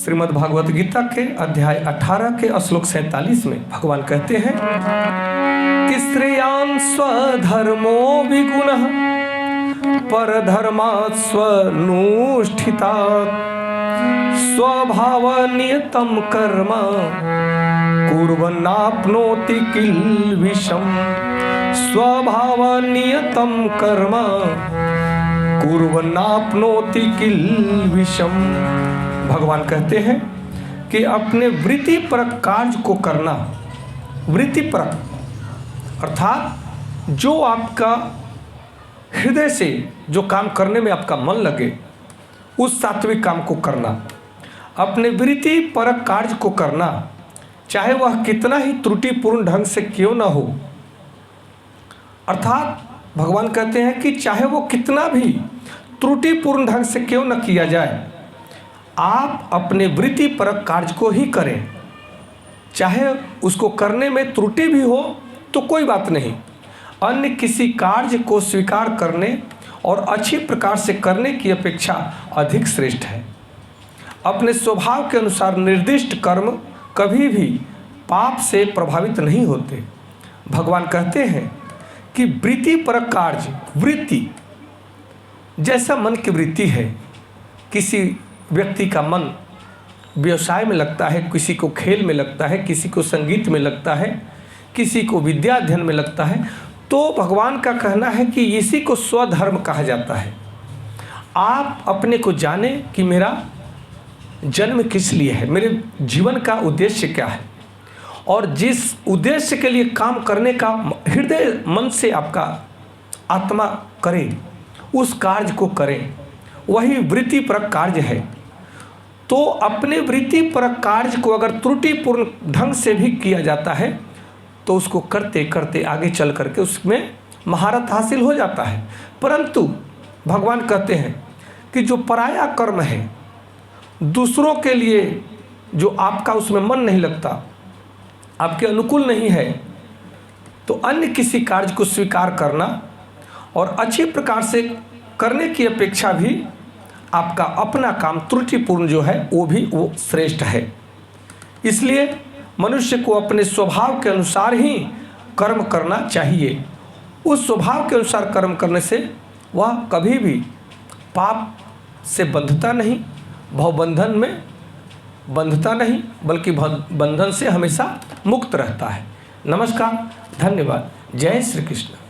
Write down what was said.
श्रीमद् भागवत गीता के अध्याय 18 के श्लोक 47 में भगवान कहते हैं कि श्रेयान् स्वधर्मो विगुणः परधर्मात् स्वनुष्ठितात् स्वभावनियतं कर्म कुर्वन्नाप्नोति किल्बिषम् स्वभावनियतं कर्म कुर्वन्नाप्नोति किल्बिषम्। भगवान कहते हैं कि अपने वृत्तिपरक कार्य को करना, वृत्तिपरक अर्थात जो आपका हृदय से जो काम करने में आपका मन लगे उस सात्विक काम को करना, अपने वृत्तिपरक कार्य को करना, चाहे वह कितना ही त्रुटिपूर्ण ढंग से क्यों न हो। अर्थात भगवान कहते हैं कि चाहे वो कितना भी त्रुटिपूर्ण ढंग से क्यों न किया जाए, आप अपने वृत्तिपरक कार्य को ही करें। चाहे उसको करने में त्रुटि भी हो तो कोई बात नहीं, अन्य किसी कार्य को स्वीकार करने और अच्छी प्रकार से करने की अपेक्षा अधिक श्रेष्ठ है। अपने स्वभाव के अनुसार निर्दिष्ट कर्म कभी भी पाप से प्रभावित नहीं होते। भगवान कहते हैं कि वृत्तिपरक कार्य, वृत्ति जैसा मन की वृत्ति है, किसी व्यक्ति का मन व्यवसाय में लगता है, किसी को खेल में लगता है, किसी को संगीत में लगता है, किसी को विद्या अध्ययन में लगता है, तो भगवान का कहना है कि इसी को स्वधर्म कहा जाता है। आप अपने को जाने कि मेरा जन्म किस लिए है, मेरे जीवन का उद्देश्य क्या है, और जिस उद्देश्य के लिए काम करने का हृदय मन से आपका आत्मा करे, उस कार्य को करें, वही वृत्तिपरक कार्य है। तो अपने वृत्तिपरक कार्य को अगर त्रुटिपूर्ण ढंग से भी किया जाता है तो उसको करते करते आगे चल करके उसमें महारत हासिल हो जाता है। परंतु भगवान कहते हैं कि जो पराया कर्म है, दूसरों के लिए जो आपका उसमें मन नहीं लगता, आपके अनुकूल नहीं है, तो अन्य किसी कार्य को स्वीकार करना और अच्छी प्रकार से करने की अपेक्षा भी आपका अपना काम त्रुटिपूर्ण जो है वो श्रेष्ठ है। इसलिए मनुष्य को अपने स्वभाव के अनुसार ही कर्म करना चाहिए। उस स्वभाव के अनुसार कर्म करने से वह कभी भी पाप से बंधता नहीं, भवबंधन में बंधता नहीं, बल्कि बंधन से हमेशा मुक्त रहता है। नमस्कार, धन्यवाद, जय श्री कृष्ण।